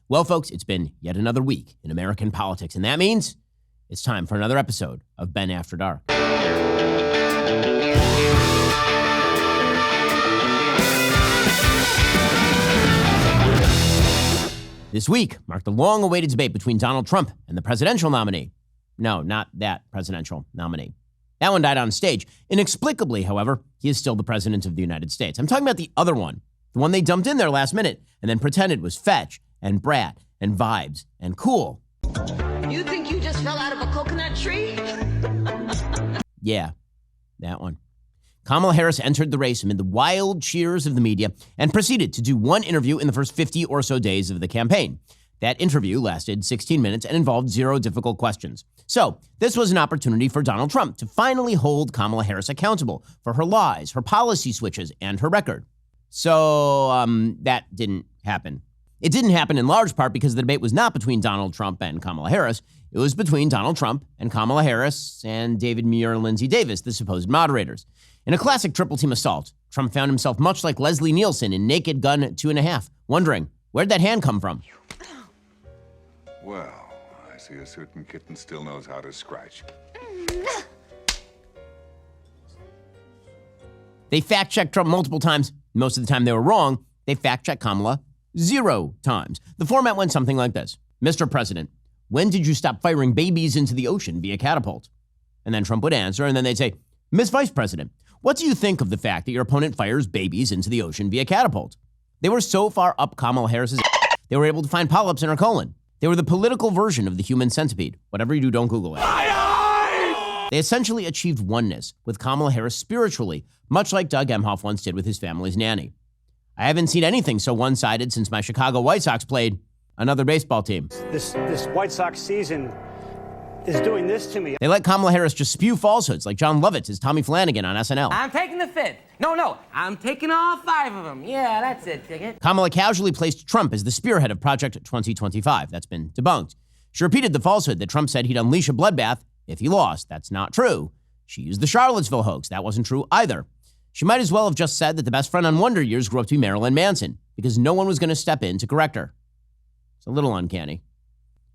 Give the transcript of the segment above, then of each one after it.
Well, folks, it's been yet another week in American politics, and that means it's time for another episode of Ben After Dark. This week marked the long-awaited debate between Donald Trump and the presidential nominee. No, not that presidential nominee. That one died on stage. Inexplicably, however, he is still the president of the United States. I'm talking about the other one, the one they dumped in there last minute and then pretended was fetch and brat and vibes and cool. You think you just fell out of a coconut tree? Yeah, that one. Kamala Harris entered the race amid the wild cheers of the media and proceeded to do one interview in the first 50 or so days of the campaign. That interview lasted 16 minutes and involved 0 difficult questions. So this was an opportunity for Donald Trump to finally hold Kamala Harris accountable for her lies, her policy switches, and her record. So that didn't happen. It didn't happen in large part because the debate was not between Donald Trump and Kamala Harris. It was between Donald Trump and Kamala Harris and David Muir and Lindsey Davis, the supposed moderators. In a classic triple team assault, Trump found himself much like Leslie Nielsen in Naked Gun 2.5, wondering, where'd that hand come from? Well, I see a certain kitten still knows how to scratch. They fact-checked Trump multiple times. Most of the time they were wrong. They fact-checked Kamala 0 times. The format went something like this. Mr. President, when did you stop firing babies into the ocean via catapult? And then Trump would answer, and then they'd say, Ms. Vice President, what do you think of the fact that your opponent fires babies into the ocean via catapult? They were so far up Kamala Harris's they were able to find polyps in her colon. They were the political version of the human centipede. Whatever you do, don't Google it. They essentially achieved oneness with Kamala Harris spiritually, much like Doug Emhoff once did with his family's nanny. I haven't seen anything so one-sided since my Chicago White Sox played another baseball team. This White Sox season is doing this to me. They let Kamala Harris just spew falsehoods like John Lovitz as Tommy Flanagan on SNL. I'm taking the 5th. No, I'm taking all 5 of them. Yeah, that's it, Ticket. Kamala casually placed Trump as the spearhead of Project 2025. That's been debunked. She repeated the falsehood that Trump said he'd unleash a bloodbath if he lost. That's not true. She used the Charlottesville hoax. That wasn't true either. She might as well have just said that the best friend on Wonder Years grew up to be Marilyn Manson because no one was going to step in to correct her. It's a little uncanny.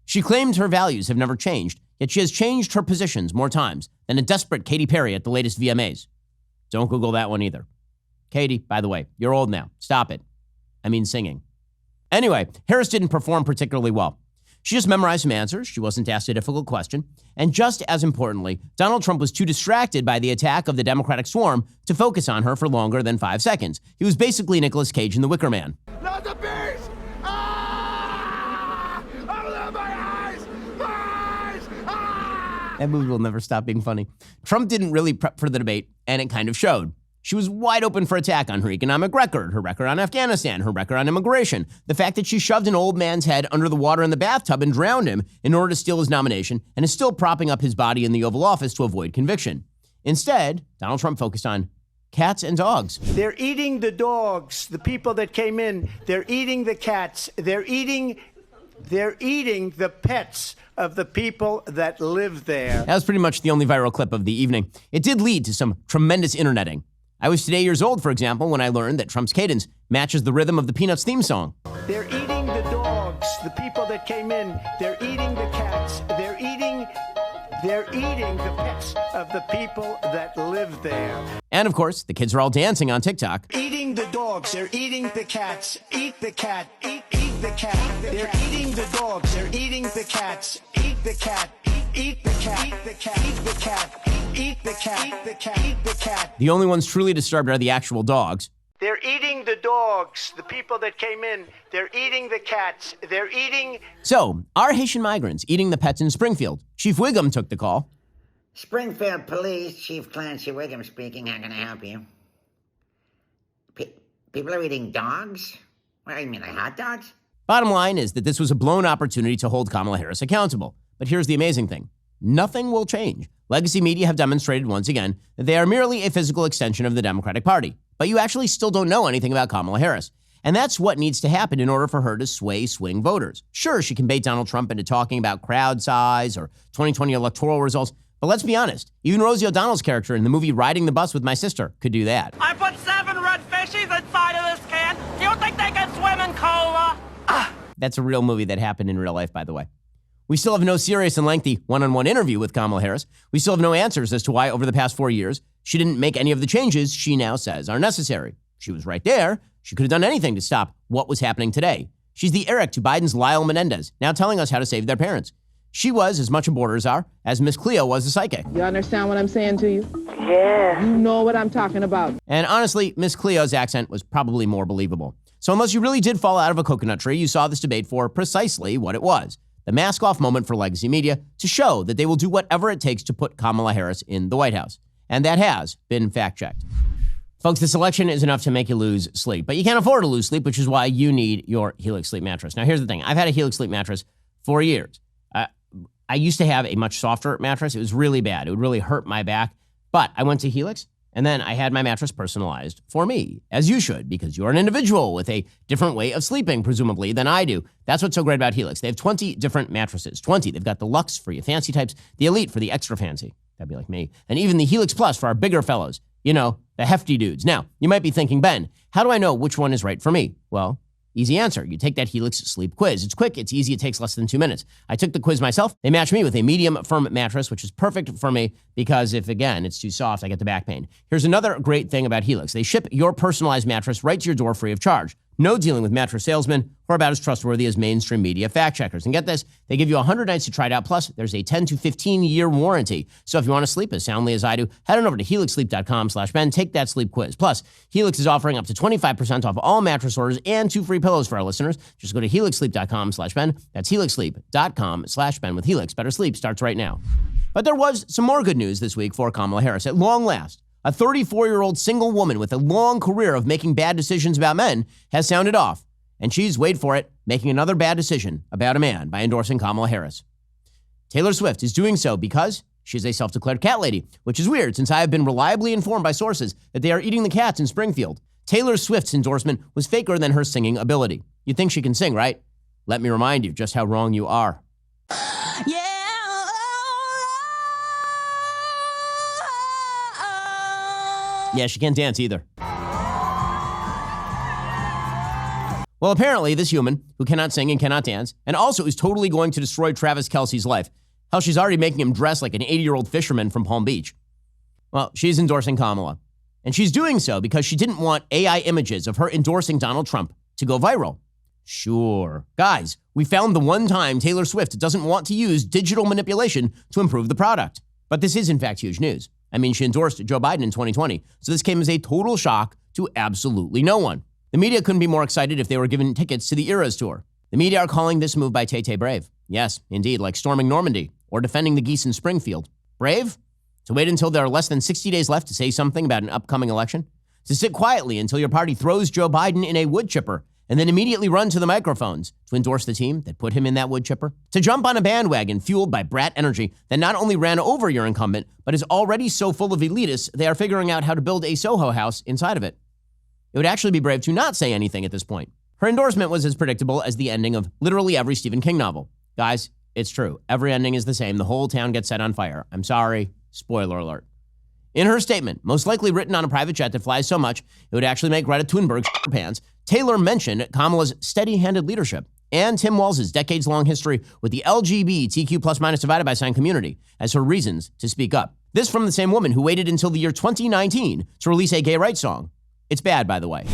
She claimed her values have never changed, yet she has changed her positions more times than a desperate Katy Perry at the latest VMAs. Don't Google that one either. Katy, by the way, you're old now. Stop it. I mean singing. Anyway, Harris didn't perform particularly well. She just memorized some answers. She wasn't asked a difficult question. And just as importantly, Donald Trump was too distracted by the attack of the Democratic swarm to focus on her for longer than 5 seconds. He was basically Nicolas Cage in The Wicker Man. Not the beast! Ah! Open my eyes! My eyes! Ah! That movie will never stop being funny. Trump didn't really prep for the debate, and it kind of showed. She was wide open for attack on her economic record, her record on Afghanistan, her record on immigration, the fact that she shoved an old man's head under the water in the bathtub and drowned him in order to steal his nomination, and is still propping up his body in the Oval Office to avoid conviction. Instead, Donald Trump focused on cats and dogs. They're eating the dogs, the people that came in. They're eating the cats. They're eating the pets of the people that live there. That was pretty much the only viral clip of the evening. It did lead to some tremendous interneting. I was today years old, for example, when I learned that Trump's cadence matches the rhythm of the Peanuts theme song. They're eating the dogs, the people that came in. They're eating the cats. They're eating the pets of the people that live there. And of course, the kids are all dancing on TikTok. Eating the dogs, they're eating the cats. Eat the cat, eat the cat. They're eating the dogs, they're eating the cats. Eat the cat, eat the cat, eat the cat, eat the cat. Eat the cat, eat the cat, eat the cat. The only ones truly disturbed are the actual dogs. They're eating the dogs, the people that came in. They're eating the cats. They're eating... So, are Haitian migrants eating the pets in Springfield? Chief Wiggum took the call. Springfield Police, Chief Clancy Wiggum speaking. How can I help you? People are eating dogs? What do you mean, like hot dogs? Bottom line is that this was a blown opportunity to hold Kamala Harris accountable. But here's the amazing thing. Nothing will change. Legacy media have demonstrated once again that they are merely a physical extension of the Democratic Party. But you actually still don't know anything about Kamala Harris. And that's what needs to happen in order for her to swing voters. Sure, she can bait Donald Trump into talking about crowd size or 2020 electoral results. But let's be honest, even Rosie O'Donnell's character in the movie Riding the Bus with My Sister could do that. I put 7 red fishies inside of this can. Do you think they can swim in cola? That's a real movie that happened in real life, by the way. We still have no serious and lengthy one-on-one interview with Kamala Harris. We still have no answers as to why, over the past 4 years, she didn't make any of the changes she now says are necessary. She was right there. She could have done anything to stop what was happening today. She's the Eric to Biden's Lyle Menendez, now telling us how to save their parents. She was as much a border czar as Miss Cleo was a psychic. You understand what I'm saying to you? Yeah. You know what I'm talking about. And honestly, Miss Cleo's accent was probably more believable. So unless you really did fall out of a coconut tree, you saw this debate for precisely what it was. The mask-off moment for legacy media to show that they will do whatever it takes to put Kamala Harris in the White House. And that has been fact-checked. Folks, this election is enough to make you lose sleep, but you can't afford to lose sleep, which is why you need your Helix Sleep mattress. Now, here's the thing. I've had a Helix Sleep mattress for years. I used to have a much softer mattress. It was really bad. It would really hurt my back. But I went to Helix, and then I had my mattress personalized for me, as you should, because you're an individual with a different way of sleeping, presumably, than I do. That's what's so great about Helix. They have 20 different mattresses. 20. They've got the Luxe for your fancy types, the Elite for the extra fancy. That'd be like me. And even the Helix Plus for our bigger fellows. You know, the hefty dudes. Now, you might be thinking, Ben, how do I know which one is right for me? Well, easy answer. You take that Helix Sleep quiz. It's quick, it's easy, it takes less than 2 minutes. I took the quiz myself. They matched me with a medium firm mattress, which is perfect for me because if, again, it's too soft, I get the back pain. Here's another great thing about Helix. They ship your personalized mattress right to your door free of charge. No dealing with mattress salesmen who are about as trustworthy as mainstream media fact checkers. And get this, they give you 100 nights to try it out. Plus, there's a 10 to 15-year warranty. So if you want to sleep as soundly as I do, head on over to helixsleep.com/Ben. Take that sleep quiz. Plus, Helix is offering up to 25% off all mattress orders and 2 free pillows for our listeners. Just go to helixsleep.com/Ben. That's helixsleep.com/Ben. With Helix, better sleep starts right now. But there was some more good news this week for Kamala Harris. At long last, a 34-year-old single woman with a long career of making bad decisions about men has sounded off. And she's, wait for it, making another bad decision about a man by endorsing Kamala Harris. Taylor Swift is doing so because she's a self-declared cat lady, which is weird since I have been reliably informed by sources that they are eating the cats in Springfield. Taylor Swift's endorsement was faker than her singing ability. You think she can sing, right? Let me remind you just how wrong you are. Yeah, she can't dance either. Well, apparently this human, who cannot sing and cannot dance, and also is totally going to destroy Travis Kelce's life. Hell, she's already making him dress like an 80-year-old fisherman from Palm Beach. Well, she's endorsing Kamala. And she's doing so because she didn't want AI images of her endorsing Donald Trump to go viral. Sure. Guys, we found the one time Taylor Swift doesn't want to use digital manipulation to improve the product. But this is, in fact, huge news. I mean, she endorsed Joe Biden in 2020, so this came as a total shock to absolutely no one. The media couldn't be more excited if they were given tickets to the Eras tour. The media are calling this move by Tay-Tay brave. Yes, indeed, like storming Normandy or defending the geese in Springfield. Brave? To wait until there are less than 60 days left to say something about an upcoming election? To sit quietly until your party throws Joe Biden in a wood chipper and then immediately run to the microphones to endorse the team that put him in that wood chipper? To jump on a bandwagon fueled by brat energy that not only ran over your incumbent, but is already so full of elitists, they are figuring out how to build a Soho house inside of it. It would actually be brave to not say anything at this point. Her endorsement was as predictable as the ending of literally every Stephen King novel. Guys, it's true. Every ending is the same. The whole town gets set on fire. I'm sorry. Spoiler alert. In her statement, most likely written on a private jet that flies so much it would actually make Greta Thunberg shit her pants, Taylor mentioned Kamala's steady-handed leadership and Tim Walz's decades-long history with the LGBTQ+- community as her reasons to speak up. This from the same woman who waited until the year 2019 to release a gay rights song. It's bad, by the way.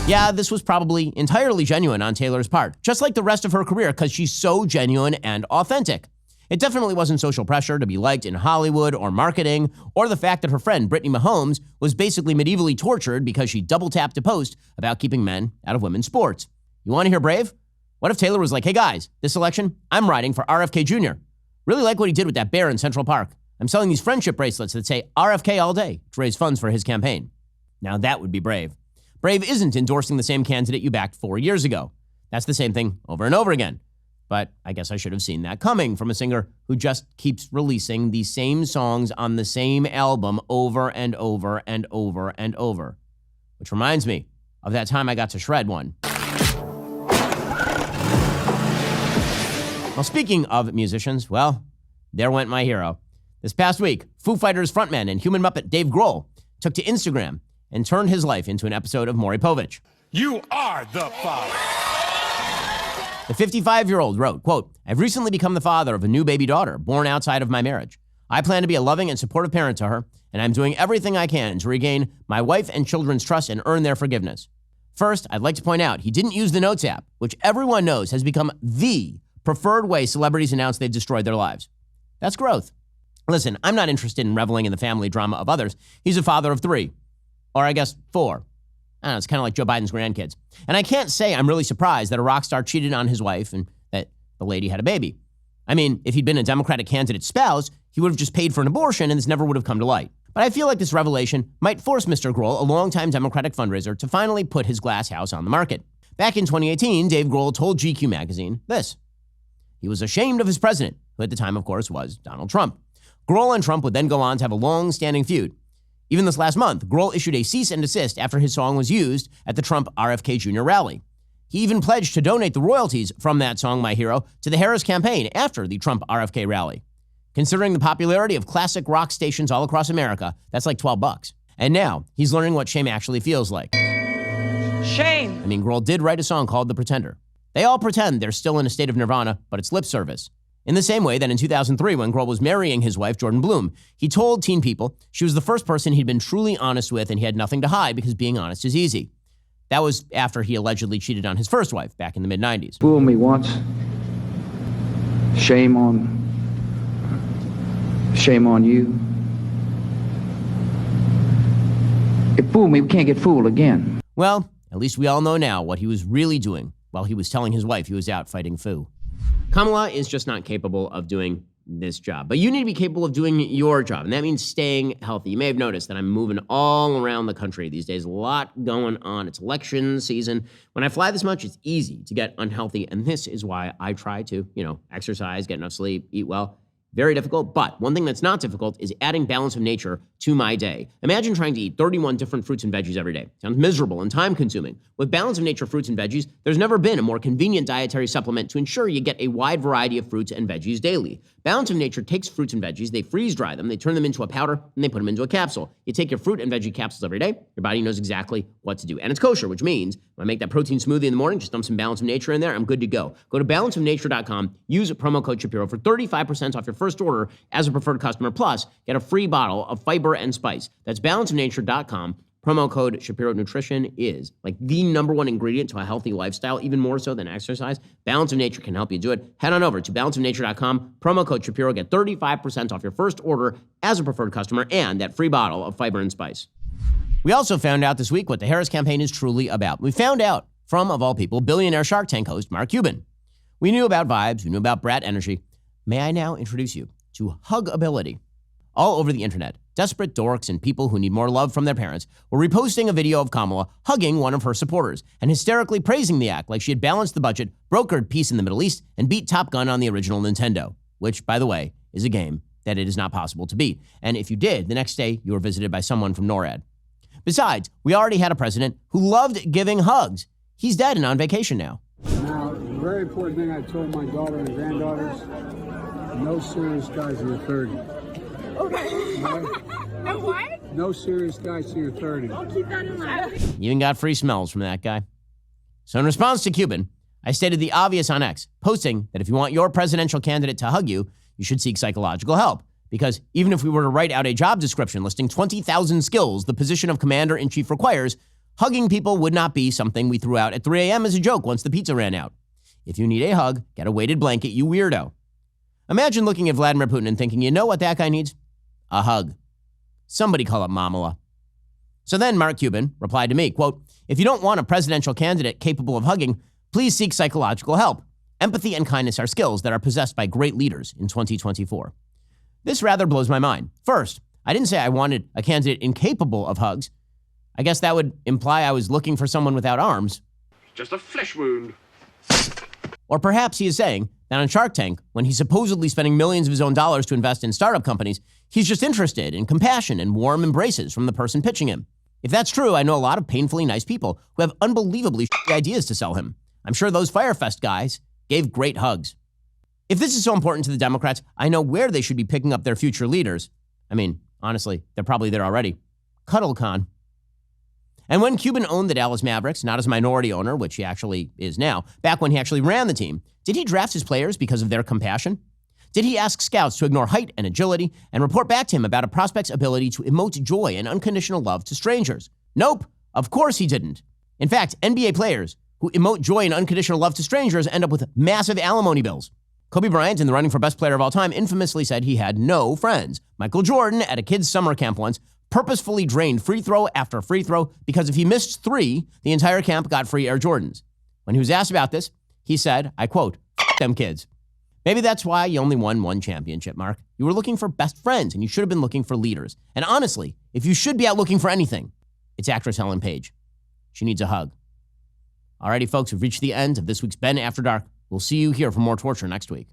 Yeah, this was probably entirely genuine on Taylor's part, just like the rest of her career, because she's so genuine and authentic. It definitely wasn't social pressure to be liked in Hollywood or marketing, or the fact that her friend Brittany Mahomes was basically medievally tortured because she double-tapped a post about keeping men out of women's sports. You want to hear brave? What if Taylor was like, hey guys, this election, I'm riding for RFK Jr. Really like what he did with that bear in Central Park. I'm selling these friendship bracelets that say RFK all day to raise funds for his campaign. Now that would be brave. Brave isn't endorsing the same candidate you backed 4 years ago. That's the same thing over and over again. But I guess I should have seen that coming from a singer who just keeps releasing the same songs on the same album over and over and over and over. Which reminds me of that time I got to shred one. Well, speaking of musicians, well, there went my hero. This past week, Foo Fighters frontman and human muppet Dave Grohl took to Instagram and turned his life into an episode of Maury Povich. You are the father. The 55-year-old wrote, quote, "I've recently become the father of a new baby daughter born outside of my marriage. I plan to be a loving and supportive parent to her, and I'm doing everything I can to regain my wife and children's trust and earn their forgiveness." First, I'd like to point out he didn't use the Notes app, which everyone knows has become the preferred way celebrities announce they've destroyed their lives. That's growth. Listen, I'm not interested in reveling in the family drama of others. He's a father of 3. Or I guess 4. I don't know, it's kind of like Joe Biden's grandkids. And I can't say I'm really surprised that a rock star cheated on his wife and that the lady had a baby. I mean, if he'd been a Democratic candidate's spouse, he would have just paid for an abortion and this never would have come to light. But I feel like this revelation might force Mr. Grohl, a longtime Democratic fundraiser, to finally put his glass house on the market. Back in 2018, Dave Grohl told GQ magazine this. He was ashamed of his president, who at the time, of course, was Donald Trump. Grohl and Trump would then go on to have a long-standing feud. Even this last month, Grohl issued a cease and desist after his song was used at the Trump RFK Jr. rally. He even pledged to donate the royalties from that song, My Hero, to the Harris campaign after the Trump RFK rally. Considering the popularity of classic rock stations all across America, that's like $12. And now, he's learning what shame actually feels like. Shame. I mean, Grohl did write a song called The Pretender. They all pretend they're still in a state of nirvana, but it's lip service. In the same way that in 2003, when Grohl was marrying his wife, Jordan Bloom, he told teen people she was the first person he'd been truly honest with and he had nothing to hide because being honest is easy. That was after he allegedly cheated on his first wife back in the mid-90s. Fool me once, shame on you. If fool me, we can't get fooled again. Well, at least we all know now what he was really doing while he was telling his wife he was out fighting Foo. Kamala is just not capable of doing this job. But you need to be capable of doing your job, and that means staying healthy. You may have noticed that I'm moving all around the country these days. A lot going on. It's election season. When I fly this much, it's easy to get unhealthy, and this is why I try to, exercise, get enough sleep, eat well. Very difficult, but one thing that's not difficult is adding balance of nature to my day. Imagine trying to eat 31 different fruits and veggies every day. Sounds miserable and time-consuming. With balance of nature fruits and veggies, there's never been a more convenient dietary supplement to ensure you get a wide variety of fruits and veggies daily. Balance of nature takes fruits and veggies, they freeze-dry them, they turn them into a powder, and they put them into a capsule. You take your fruit and veggie capsules every day, your body knows exactly what to do. And it's kosher, which means when I make that protein smoothie in the morning, just dump some balance of nature in there, I'm good to go. Go to balanceofnature.com, use promo code Shapiro for 35% off your first order as a preferred customer, plus get a free bottle of fiber and spice. That's balanceofnature.com. Promo code Shapiro Nutrition is like the number one ingredient to a healthy lifestyle, even more so than exercise. Balance of Nature can help you do it. Head on over to balanceofnature.com. Promo code Shapiro. Get 35% off your first order as a preferred customer and that free bottle of fiber and spice. We also found out this week what the Harris campaign is truly about. We found out from, of all people, billionaire Shark Tank host Mark Cuban. We knew about vibes. We knew about brat energy. May I now introduce you to Hugability? All over the internet, desperate dorks and people who need more love from their parents were reposting a video of Kamala hugging one of her supporters and hysterically praising the act like she had balanced the budget, brokered peace in the Middle East, and beat Top Gun on the original Nintendo, which, by the way, is a game that it is not possible to beat. And if you did, the next day you were visited by someone from NORAD. Besides, we already had a president who loved giving hugs. He's dead and on vacation now. Now, the very important thing I told my daughter and granddaughters, no serious guys in their 30s. Okay. No what? No serious guys till you're 30. I'll keep that in mind. You even got free smells from that guy. So in response to Cuban, I stated the obvious on X, posting that if you want your presidential candidate to hug you, you should seek psychological help. Because even if we were to write out a job description listing 20,000 skills the position of commander-in-chief requires, hugging people would not be something we threw out at 3 a.m. as a joke once the pizza ran out. If you need a hug, get a weighted blanket, you weirdo. Imagine looking at Vladimir Putin and thinking, you know what that guy needs? A hug. Somebody call up Mamala. So then Mark Cuban replied to me, quote, if you don't want a presidential candidate capable of hugging, please seek psychological help. Empathy and kindness are skills that are possessed by great leaders in 2024. This rather blows my mind. First, I didn't say I wanted a candidate incapable of hugs. I guess that would imply I was looking for someone without arms. Just a flesh wound. Or perhaps he is saying that on Shark Tank, when he's supposedly spending millions of his own dollars to invest in startup companies, he's just interested in compassion and warm embraces from the person pitching him. If that's true, I know a lot of painfully nice people who have unbelievably shitty ideas to sell him. I'm sure those Firefest guys gave great hugs. If this is so important to the Democrats, I know where they should be picking up their future leaders. I mean, honestly, they're probably there already. CuddleCon. And when Cuban owned the Dallas Mavericks, not as a minority owner, which he actually is now, back when he actually ran the team, did he draft his players because of their compassion? Did he ask scouts to ignore height and agility and report back to him about a prospect's ability to emote joy and unconditional love to strangers? Nope, of course he didn't. In fact, NBA players who emote joy and unconditional love to strangers end up with massive alimony bills. Kobe Bryant, in the running for best player of all time, infamously said he had no friends. Michael Jordan, at a kid's summer camp once, purposefully drained free throw after free throw because if he missed 3, the entire camp got free Air Jordans. When he was asked about this, he said, I quote, "F them kids." Maybe that's why you only won 1 championship, Mark. You were looking for best friends, and you should have been looking for leaders. And honestly, if you should be out looking for anything, it's actress Helen Page. She needs a hug. Alrighty, folks, we've reached the end of this week's Ben After Dark. We'll see you here for more torture next week.